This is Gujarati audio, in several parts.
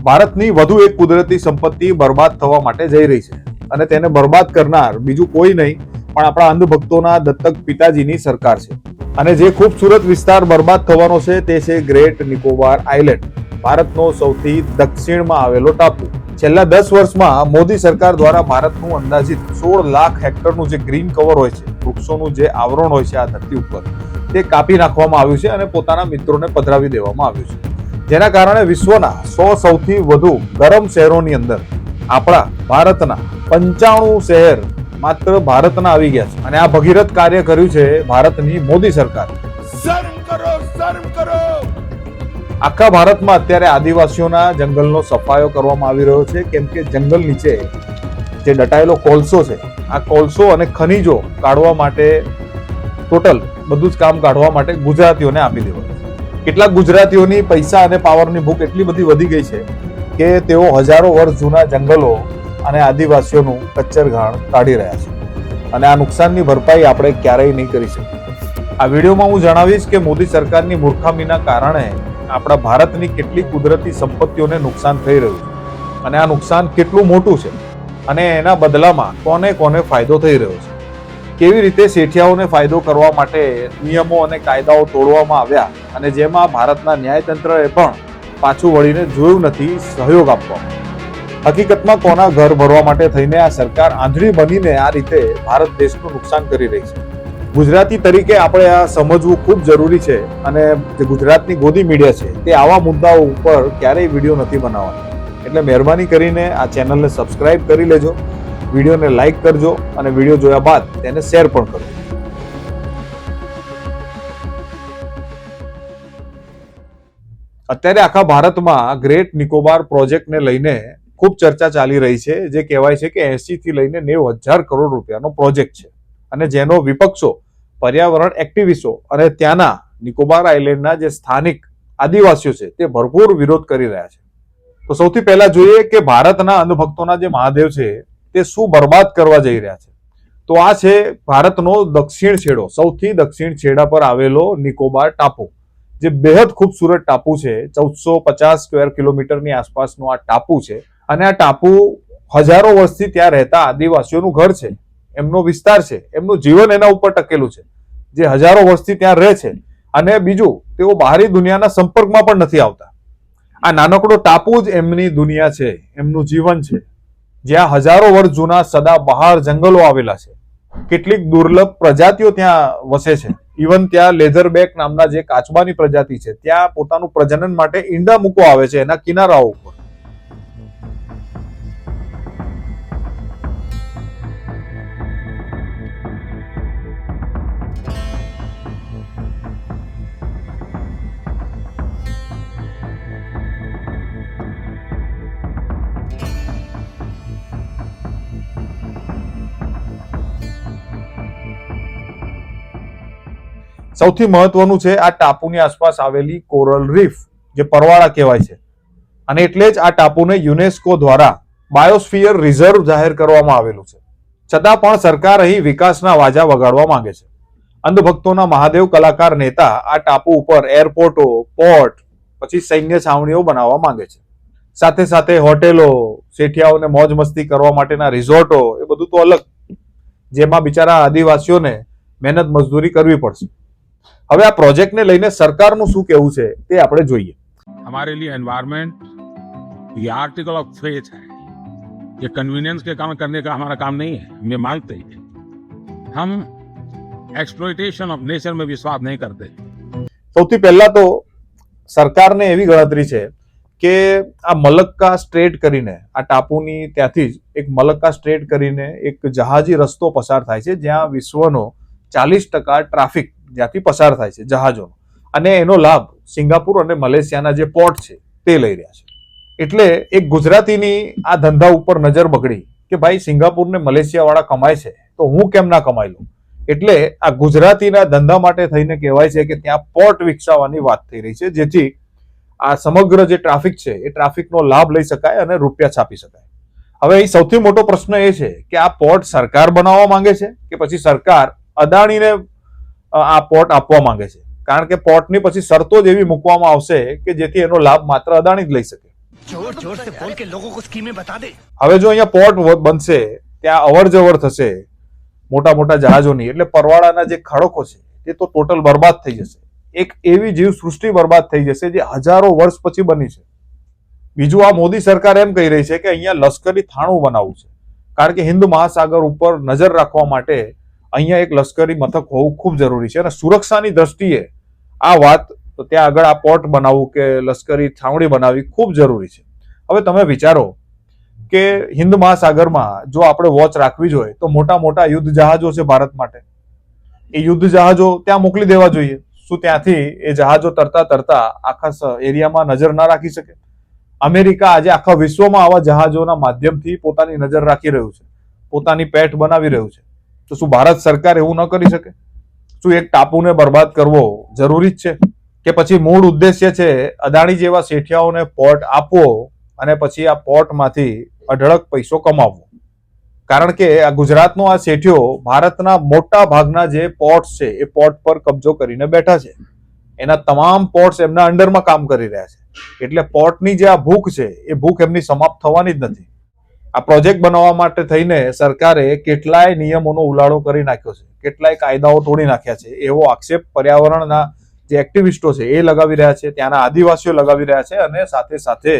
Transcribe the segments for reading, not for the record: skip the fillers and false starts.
ભારતની વધુ એક કુદરતી સંપત્તિ બરબાદ થવા માટે જઈ રહી છે અને તેને બરબાદ કરનાર બીજું કોઈ નહીં પણ આપણા અંધભક્તોના દત્તક પિતાજીની સરકાર છે. અને જે ખૂબસૂરત વિસ્તાર બરબાદ થવાનો છે તે છે ગ્રેટ નિકોબાર આઇલેન્ડ, ભારતનો સૌથી દક્ષિણમાં આવેલો ટાપુ. છેલ્લા 10 વર્ષમાં મોદી સરકાર દ્વારા ભારતનું અંદાજિત 16 લાખ હેક્ટરનું જે ગ્રીન કવર હોય છે, વૃક્ષોનું જે આવરણ હોય છે આ ધરતી ઉપર, તે કાપી નાખવામાં આવ્યું છે અને પોતાના મિત્રોને પધરાવી દેવામાં આવ્યું છે. જેના કારણે વિશ્વના 100 સૌથી વધુ ગરમ શહેરોની અંદર આપણા ભારતના 95 શહેર માત્ર ભારતના આવી ગયા છે. અને આ ભગીરથ કાર્ય કર્યું છે ભારતની મોદી સરકાર. શરમ કરો, શરમ કરો. આખા ભારતમાં અત્યારે આદિવાસીઓના જંગલનો સફાયો કરવામાં આવી રહ્યો છે, કેમ કે જંગલ નીચે જે દટાયેલો કોલસો છે, આ કોલસો અને ખનીજો કાઢવા માટે ટોટલ બધું જ કામ કાઢવા માટે ગુજરાતીઓને આપી દેવાનું. કેટલાક ગુજરાતીઓની પૈસા અને પાવરની ભૂખ એટલી બધી વધી ગઈ છે કે તેઓ હજારો વર્ષ જૂના જંગલો અને આદિવાસીઓનું કચ્ચરઘાણ કાઢી રહ્યા છે. અને આ નુકસાનની ભરપાઈ આપણે ક્યારેય નહીં કરી શકીએ. આ વિડીયોમાં હું જણાવીશ કે મોદી સરકારની મૂર્ખામીના કારણે આપણા ભારતની કેટલી કુદરતી સંપત્તિઓને નુકસાન થઈ રહ્યું છે અને આ નુકસાન કેટલું મોટું છે અને એના બદલામાં કોને કોને ફાયદો થઈ રહ્યો છે. કેવી રીતે શેઠિયાઓને ફાયદો કરવા માટે નિયમો અને કાયદાઓ તોડવામાં આવ્યા અને જેમાં ભારતના ન્યાયતંત્રએ પણ પાછું વળીને જોયું નથી સહયોગ આપવામાં. હકીકતમાં કોના ઘર ભરવા માટે થઈને આ સરકાર આંધળી બનીને આ રીતે ભારત દેશનું નુકસાન કરી રહી છે. ગુજરાતી તરીકે આપણે આ સમજવું ખૂબ જરૂરી છે અને જે ગુજરાતની ગોદી મીડિયા છે તે આવા મુદ્દાઓ ઉપર ક્યારેય વિડીયો નથી બનાવવાનો. એટલે મહેરબાની કરીને આ ચેનલને સબસ્ક્રાઇબ કરી લેજો, વિડીયોને લાઈક કરજો અને વિડીયો જોયા બાદ તેને શેર પણ કરજો. અત્યારે આખા ભારતમાં ગ્રેટ નિકોબાર પ્રોજેક્ટને લઈને ખૂબ ચર્ચા ચાલી રહી છે, જે કહેવાય છે કે 80 થી લઈને 90,000 કરોડ રૂપિયાનો પ્રોજેક્ટ છે અને જેનો વિપક્ષો, પર્યાવરણ એક્ટિવિસ્ટો અને ત્યાંના નિકોબાર આઇલેન્ડના જે સ્થાનિક આદિવાસીઓ છે તે ભરપૂર વિરોધ કરી રહ્યા છે. તો સૌથી પહેલા જોઈએ કે ભારતના અંધભક્તોના જે મહાદેવ છે તે શું બરબાદ કરવા જઈ રહ્યા છે. તો આ છે ભારતનો દક્ષિણ છેડો, સૌથી દક્ષિણ છેડા પર આવેલો નિકોબાર ટાપુ, જે બેહદ ખૂબસૂરત ટાપુ છે. 1450 સ્ક્વેર કિલોમીટરની આસપાસનો આ ટાપુ છે અને આ ટાપુ હજારો વર્ષથી ત્યાં રહેતા આદિવાસીઓનું ઘર છે, એમનો વિસ્તાર છે, એમનું જીવન એના ઉપર ટકેલું છે, જે હજારો વર્ષથી ત્યાં રહે છે. અને બીજું, તેઓ બહારી દુનિયાના સંપર્કમાં પણ નથી આવતા. આ નાનકડો ટાપુ જ એમની દુનિયા છે, એમનું જીવન છે, જ્યાં હજારો વર્ષ જૂના સદા બહાર જંગલો આવેલા છે. કેટલીક દુર્લભ પ્રજાતિઓ ત્યાં વસે છે. ઇવન ત્યાં લેધરબેક નામના જે કાચબાની પ્રજાતિ છે, ત્યાં પોતાનું પ્રજનન માટે ઈંડા મૂકવા આવે છે એના કિનારાઓ ઉપર. સૌથી મહત્વનું છે આ ટાપુની આસપાસ આવેલી કોરલ રીફ, જે પરવાળા કહેવાય છે. અને એટલે જ આ ટાપુને યુનેસ્કો દ્વારા બાયોસ્ફિયર રિઝર્વ જાહેર કરવામાં આવેલું છે. છતાં પણ સરકાર અહીં વિકાસના વાજા વગાડવા માંગે છે. અંધભક્તોના મહાદેવ કલાકાર નેતા આ ટાપુ ઉપર એરપોર્ટો, પોર્ટ, પછી સૈન્ય છાવણીઓ બનાવવા માંગે છે. સાથે સાથે હોટેલો, શેઠિયાઓને મોજ મસ્તી કરવા માટેના રિઝોર્ટો, એ બધું તો અલગ, જેમાં બિચારા આદિવાસીઓને મહેનત મજદૂરી કરવી પડશે. હવે આ પ્રોજેક્ટને લઈને સરકારનું શું કહેવું છે તે આપણે જોઈએ. हमारे लिए एनवायरमेंट ये आर्टिकल ऑफ फेथ है. ये कन्वीनियंस के काम करने का हमारा काम नहीं है. हम ये मानते हैं. हम एक्सप्लॉयटेशन ऑफ नेचर में विश्वास नहीं करते. સૌથી પહેલા તો સરકારને એવી ગણતરી છે કે આ મલક્કા સ્ટ્રેટ કરીને, આ ટાપુની ત્યાંથી જ એક મલક્કા સ્ટ્રેટ કરીને એક જહાજી રસ્તો પસાર થાય છે, જ્યાં વિશ્વનો 40% ટ્રાફિક જ્યાંથી પસાર થાય છે જહાજોનો, અને એનો લાભ સિંગાપુર અને મલેશિયાના જે પોર્ટ છે તે લઈ રહ્યા છે. એટલે એક ગુજરાતીની આ ધંધા ઉપર નજર બગડી કે ભાઈ સિંગાપુર ને મલેશિયા વાળા કમાય છે તો હું કેમ ના કમાઈ લઉં. એટલે આ ગુજરાતીના ધંધા માટે થઈને કહેવાય છે કે ત્યાં પોર્ટ વિકસાવવાની વાત થઈ રહી છે, જેથી આ સમગ્ર જે ટ્રાફિક છે એ ટ્રાફિકનો લાભ લઈ શકાય અને રૂપિયા છાપી શકાય. હવે અહીં સૌથી મોટો પ્રશ્ન એ છે કે આ પોર્ટ સરકાર બનાવવા માંગે છે કે પછી સરકાર અદાણીને આ પોર્ટ આપવા માંગે છે. કારણ કે પોર્ટની પછી શરતો જ એવી મૂકવામાં આવશે કે જેથી એનો લાભ માત્ર અદાણી જ લઈ શકે. जोर जोर से बोल के लोगों को स्कीमें बता दे। હવે જો અહીંયા પોર્ટ બનશે, ત્યાં અવર જવર થશે મોટા મોટા જહાજોની, એટલે પરવાળાના જે ખડકો છે એ તો ટોટલ બરબાદ થઈ જશે. એક એવી જીવ સૃષ્ટિ બરબાદ થઈ જશે જે હજારો વર્ષ પછી બની છે. બીજું, આ મોદી સરકાર એમ કહી રહી છે કે અહીંયા લશ્કરી થાણું બનાવવું છે, કારણ કે હિન્દ મહાસાગર ઉપર નજર રાખવા માટે અહીંયા એક લશ્કરી મથક હોવું ખૂબ જરૂરી છે. અને સુરક્ષાની દ્રષ્ટિએ આ વાત, તો ત્યાં આગળ આ પોર્ટ બનાવવું કે લશ્કરી છાવણી બનાવવી ખૂબ જરૂરી છે. હવે તમે વિચારો કે હિન્દ મહાસાગરમાં જો આપણે વોચ રાખવી જોઈએ તો મોટા મોટા યુદ્ધ જહાજો છે ભારત માટે, એ યુદ્ધ જહાજો ત્યાં મોકલી દેવા જોઈએ. શું ત્યાંથી એ જહાજો તરતા તરતા આખા એરિયામાં નજર ના રાખી શકે? અમેરિકા આજે આખા વિશ્વમાં આવા જહાજોના માધ્યમથી પોતાની નજર રાખી રહ્યું છે, પોતાની પેઠ બનાવી રહ્યું છે. તો શું ભારત સરકાર એવું ન કરી શકે? શું એક ટાપુને બરબાદ કરવો જરૂરી જ છે? કે પછી મૂળ ઉદ્દેશ્ય છે અદાણી જેવા શેઠિયાઓને પોર્ટ આપવો અને પછી આ પોર્ટમાંથી અઢળક પૈસો કમાવવો? કારણ કે આ ગુજરાતનો આ શેઠિયો ભારતના મોટા ભાગના જે પોર્ટ્સ છે એ પોર્ટ પર કબજો કરીને બેઠા છે. એના તમામ પોર્ટ્સ એમના અંડરમાં કામ કરી રહ્યા છે. એટલે પોર્ટની જે આ ભૂખ છે એ ભૂખ એમની સમાપ્ત થવાની જ નથી. આ પ્રોજેક્ટ બનાવવા માટે થઈને સરકારે કેટલાય નિયમોનો ઉલાળો કરી નાખ્યો છે, કેટલાય કાયદાઓ તોડી નાખ્યા છે, એવો આક્ષેપ પર્યાવરણના જે એક્ટિવિસ્ટો છે એ લગાવી રહ્યા છે, ત્યાંના આદિવાસીઓ લગાવી રહ્યા છે, અને સાથે સાથે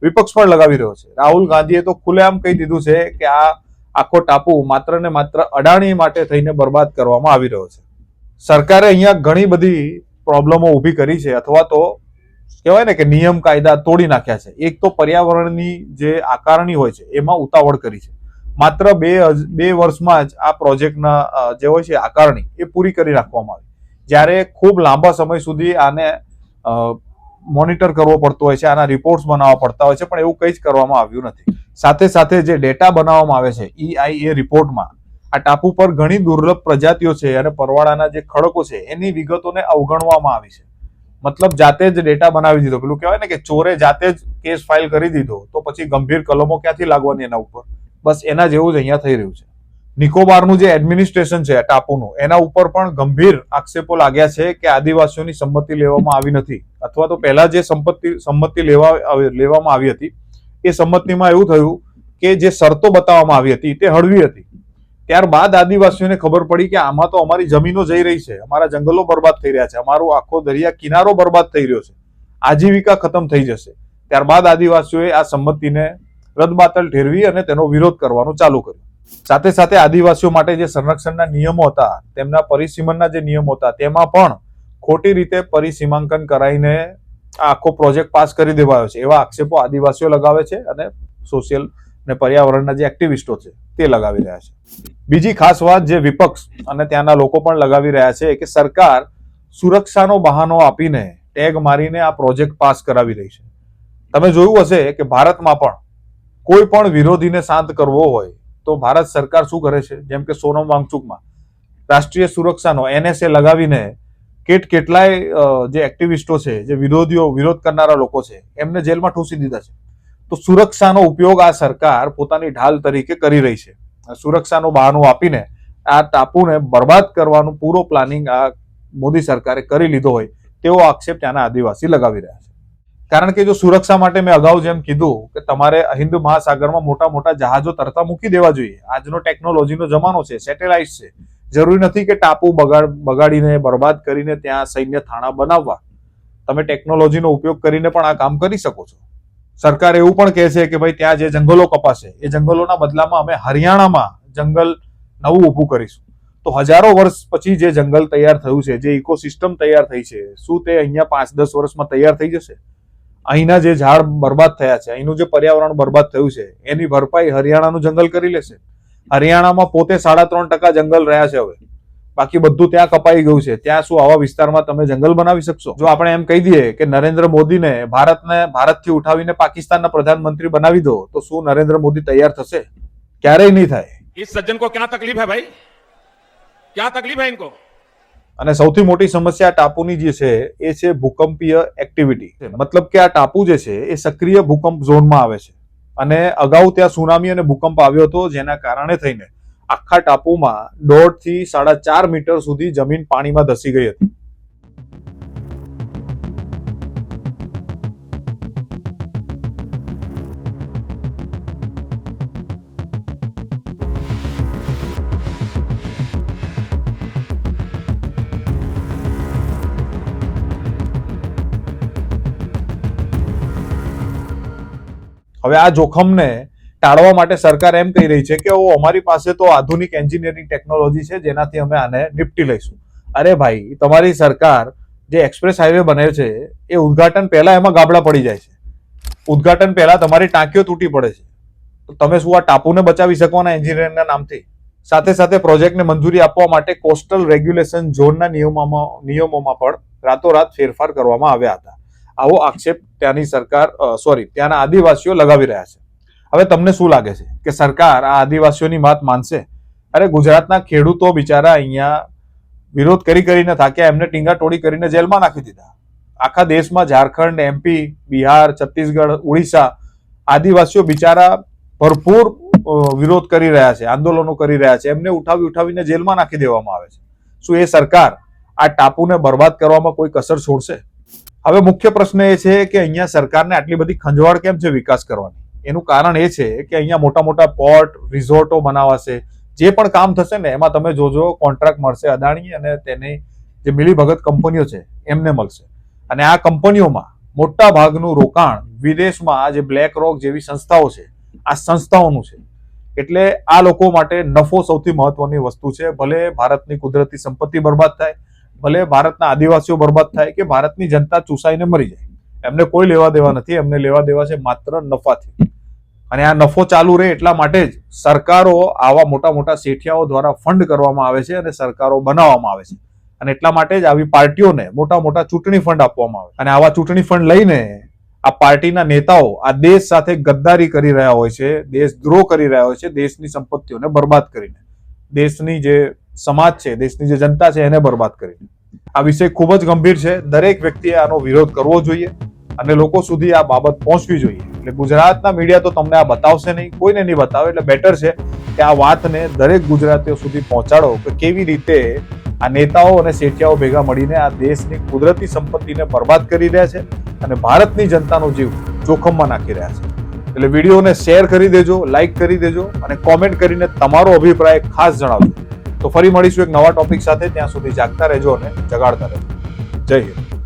વિપક્ષ પણ લગાવી રહ્યો છે. રાહુલ ગાંધીએ તો ખુલ્લેઆમ કહી દીધું છે કે આ આખો ટાપુ માત્ર ને માત્ર અડાણી માટે થઈને બરબાદ કરવામાં આવી રહ્યો છે. સરકારે અહીંયા ઘણી બધી પ્રોબ્લેમો ઊભી કરી છે, અથવા તો કહેવાય ને કે નિયમ કાયદા તોડી નાખ્યા છે. એક તો પર્યાવરણની જે આકારણી હોય છે એમાં ઉતાવળ કરી છે. માત્ર બે વર્ષમાં જ આ પ્રોજેક્ટના જે હોય છે આકારણી એ પૂરી કરી નાખવામાં આવી, જ્યારે ખૂબ લાંબા સમય સુધી આને મોનિટર કરવો પડતો હોય છે, આના રિપોર્ટ્સ બનાવવા પડતા હોય છે, પણ એવું કંઈ જ કરવામાં આવ્યું નથી. સાથે સાથે જે ડેટા બનાવવામાં આવે છે EIA રિપોર્ટમાં, આ ટાપુ પર ઘણી દુર્લભ પ્રજાતિઓ છે અને પરવાળાના જે ખડકો છે એની વિગતોને અવગણવામાં આવી છે. મતલબ જાતે જ ડેટા બનાવી દીધો. પેલું કહેવાય ને કે ચોરે જાતે જ કેસ ફાઇલ કરી દીધો, તો પછી ગંભીર કલમો ક્યાંથી લાગવાની એના ઉપર? બસ એના જેવું જ અહીંયા થઈ રહ્યું છે. નિકોબારનું જે એડમિનિસ્ટ્રેશન છે ટાપુનું, એના ઉપર પણ ગંભીર આક્ષેપો લાગ્યા છે કે આદિવાસીઓની સંમતિ લેવામાં આવી નથી, અથવા તો પહેલા જે સંમતિ લેવામાં આવી હતી એ સંમતિમાં એવું થયું કે જે શરતો બતાવવામાં આવી હતી તે હળવી હતી. ત્યારબાદ આદિવાસીઓને ખબર પડી કે આમાં તો અમારી જમીનો જઈ રહી છે, અમારા જંગલો બરબાદ થઈ રહ્યા છે, અમારો આખો દરિયા કિનારો બરબાદ થઈ રહ્યો છે, આજીવિકા ખતમ થઈ જશે. ત્યારબાદ આદિવાસીઓએ આ સંમતિને રદબાતલ ઠેરવી અને તેનો વિરોધ કરવાનું ચાલુ કર્યું. સાથે સાથે આદિવાસીઓ માટે જે સંરક્ષણના નિયમો હતા, તેમના પરિસીમનના જે નિયમો હતા, તેમાં પણ ખોટી રીતે પરિસીમાંકન કરાઈને આ આખો પ્રોજેક્ટ પાસ કરી દેવાયો છે, એવા આક્ષેપો આદિવાસીઓ લગાવે છે અને સોશિયલ અને પર્યાવરણના જે એક્ટિવિસ્ટો છે તે લગાવી રહ્યા છે. બીજી ખાસ વાત જે વિપક્ષ અને ત્યાંના લોકો પણ લગાવી રહ્યા છે કે સરકાર સુરક્ષાનો બહાનો આપીને ટેગ મારીને આ પ્રોજેક્ટ પાસ કરાવી રહી છે. તમે જોયું હશે કે ભારતમાં પણ કોઈ પણ વિરોધીને શાંત કરવો હોય તો ભારત સરકાર શું કરે છે? જેમ કે સોનમ વાંગચુકમાં રાષ્ટ્રીય સુરક્ષાનો NSA લગાવીને કેટલાય જે એક્ટિવિસ્ટો છે, જે વિરોધ કરનારા લોકો છે, એમને જેલમાં ઠૂંસી દીધા છે. તો સુરક્ષાનો ઉપયોગ આ સરકાર પોતાની ઢાલ તરીકે કરી રહી છે. સુરક્ષાનો બહાનું આપીને આ ટાપુને બરબાદ કરવાનું પૂરો પ્લાનિંગ આ મોદી સરકારે કરી લીધો હોય તેવો આક્ષેપ ત્યાંના આદિવાસી લગાવી રહ્યા છે. કારણ કે જો સુરક્ષા માટે મેં અગાઉ જેમ કીધું કે તમારે હિન્દ મહાસાગરમાં મોટા મોટા જહાજો તરતા મૂકી દેવા જોઈએ. આજનો ટેકનોલોજીનો જમાનો છે, સેટેલાઇટ છે. જરૂરી નથી કે ટાપુ બગાડીને બરબાદ કરીને ત્યાં સૈન્ય થાણા બનાવવા. તમે ટેકનોલોજીનો ઉપયોગ કરીને પણ આ કામ કરી શકો છો. સરકાર એવું પણ કહે છે કે ભાઈ ત્યાં જે જંગલો કપાશે એ જંગલોના બદલામાં અમે હરિયાણામાં જંગલ નવું ઊભું કરીશું. તો હજારો વર્ષ પછી જે જંગલ તૈયાર થયું છે, જે ઇકોસિસ્ટમ તૈયાર થઈ છે, શું તે અહીંયા 5-10 વર્ષમાં તૈયાર થઈ જશે? અહીંના જે ઝાડ બરબાદ થયા છે, અહીંનું જે પર્યાવરણ બરબાદ થયું છે, એની ભરપાઈ હરિયાણાનું જંગલ કરી લેશે. હરિયાણામાં પોતે 3.5% જંગલ રહ્યા છે હવે, બાકી બધું ત્યાં કપાઈ ગયું છે. ત્યાં શું આવા વિસ્તારમાં તમે જંગલ બનાવી શકશો? જો આપણે એમ કહી દઈએ કે નરેન્દ્ર મોદીને ભારતથી ઉઠાવીને પાકિસ્તાનના પ્રધાનમંત્રી બનાવી દો, તો શું નરેન્દ્ર મોદી તૈયાર થશે? ક્યારેય નહીં થાય. इस सज्जन को क्या तकलीफ है भाई? क्या तकलीफ है इनको? અને સૌથી મોટી સમસ્યા ટાપુની જે છે એ છે ભૂકંપીય એક્ટિવિટી. મતલબ કે આ ટાપુ જે છે એ સક્રિય ભૂકંપ ઝોનમાં આવે છે, અને અગાઉ ત્યાં સુનામી અને ભૂકંપ આવ્યો હતો, જેના કારણે થઈને આખા ટાપુમાં 1.5 થી 4.5 મીટર સુધી જમીન પાણીમાં ધસી ગઈ હતી. હવે આ જોખમને ટાળવા માટે સરકાર એમ કહી રહી છે કે અમારી પાસે તો આધુનિક એન્જિનિયરિંગ ટેકનોલોજી છે જેનાથી અમે આને નિપટી લઈશું. અરે ભાઈ, તમારી સરકાર જે એક્સપ્રેસ હાઈવે બને છે એ ઉદ્ઘાટન પહેલા એમાં ગાબડા પડી જાય છે. ઉદ્ઘાટન પહેલા તમારી ટાંકીઓ તૂટી પડે છે. તો તમે શું આ ટાપુને બચાવી શકવાના એન્જિનિયરના નામથી? સાથે સાથે પ્રોજેક્ટને મંજૂરી આપવા માટે કોસ્ટલ રેગ્યુલેશન ઝોનના નિયમોમાં પણ રાતોરાત ફેરફાર કરવામાં આવ્યા હતા. આવો આક્ષેપ ત્યાંના આદિવાસીઓ લગાવી રહ્યા છે. હવે તમને શું લાગે છે કે સરકાર આ આદિવાસીઓની વાત માનશે? અરે ગુજરાતના ખેડૂતો બિચારા અહીંયા વિરોધ કરીને થાક્યા, એમને ટીંગાટોળી કરીને જેલમાં નાખી દીધા. આખા દેશમાં ઝારખંડ, એમપી, બિહાર, છત્તીસગઢ, ઓડિશા આદિવાસીઓ બિચારા ભરપૂર વિરોધ કરી રહ્યા છે, આંદોલનો કરી રહ્યા છે, એમને ઉઠાવીને જેલમાં નાખી દેવામાં આવે છે. શું એ સરકાર આ ટાપુને બરબાદ કરવામાં કોઈ કસર છોડશે? હવે મુખ્ય પ્રશ્ન એ છે કે અહીંયા સરકારને આટલી બધી ખંજવાળ કેમ છે વિકાસ કરવાની? એનું કારણ એ છે કે અહીંયા મોટા મોટા પોર્ટ, રિઝોર્ટો બનાવાશે. જે પણ કામ થશે ને એમાં તમે જોજો કોન્ટ્રાક્ટ મળશે અદાણી અને તેની જે મિલીભગત કંપનીઓ છે એમને મળશે. અને આ કંપનીઓમાં મોટા ભાગનું રોકાણ વિદેશમાં આ જે બ્લેક રોક જેવી સંસ્થાઓ છે આ સંસ્થાઓનું છે. એટલે આ લોકો માટે નફો સૌથી મહત્વની વસ્તુ છે. ભલે ભારતની કુદરતી સંપત્તિ બરબાદ થાય, ભલે ભારતના આદિવાસીઓ બરબાદ થાય કે ભારતની જનતા ચૂસાઈને મરી જાય, એમને કોઈ લેવા દેવા નથી. એમને લેવા દેવા છે માત્ર નફાથી. અને આ નફો ચાલુ રહે એટલા માટે જ સરકારો આવા મોટા મોટા શેઠિયાઓ દ્વારા ફંડ કરવામાં આવે છે અને સરકારો બનાવવામાં આવે છે. અને એટલા માટે જ આવી પાર્ટીઓને મોટા મોટા ચૂંટણી ફંડ આપવામાં આવે. અને આવા ચૂંટણી ફંડ લઈને આ પાર્ટીના નેતાઓ આ દેશ સાથે ગદ્દારી કરી રહ્યા હોય છે, દેશદ્રોહ કરી રહ્યા હોય છે, દેશની સંપત્તિઓને બરબાદ કરીને, દેશની જે સમાજ છે, દેશની જે જનતા છે એને બરબાદ કરીને. આ વિષય ખૂબ જ ગંભીર છે. દરેક વ્યક્તિએ આનો વિરોધ કરવો જોઈએ અને લોકો સુધી આ બાબત પહોંચવી જોઈએ. એટલે ગુજરાતના મીડિયા તો તમને આ બતાવશે નહીં, કોઈને નહીં બતાવે. એટલે બેટર છે કે આ વાતને દરેક ગુજરાતીઓ સુધી પહોંચાડો કે કેવી રીતે આ નેતાઓ અને શેઠિયાઓ ભેગા મળીને આ દેશની કુદરતી સંપત્તિને બરબાદ કરી રહ્યા છે અને ભારતની જનતાનો જીવ જોખમમાં નાખી રહ્યા છે. એટલે વિડીયોને શેર કરી દેજો, લાઈક કરી દેજો અને કોમેન્ટ કરીને તમારો અભિપ્રાય ખાસ જણાવજો. તો ફરી મળીશું એક નવા ટોપિક સાથે. ત્યાં સુધી જાગતા રહેજો અને જગાડતા રહેજો. જય હિન્દ.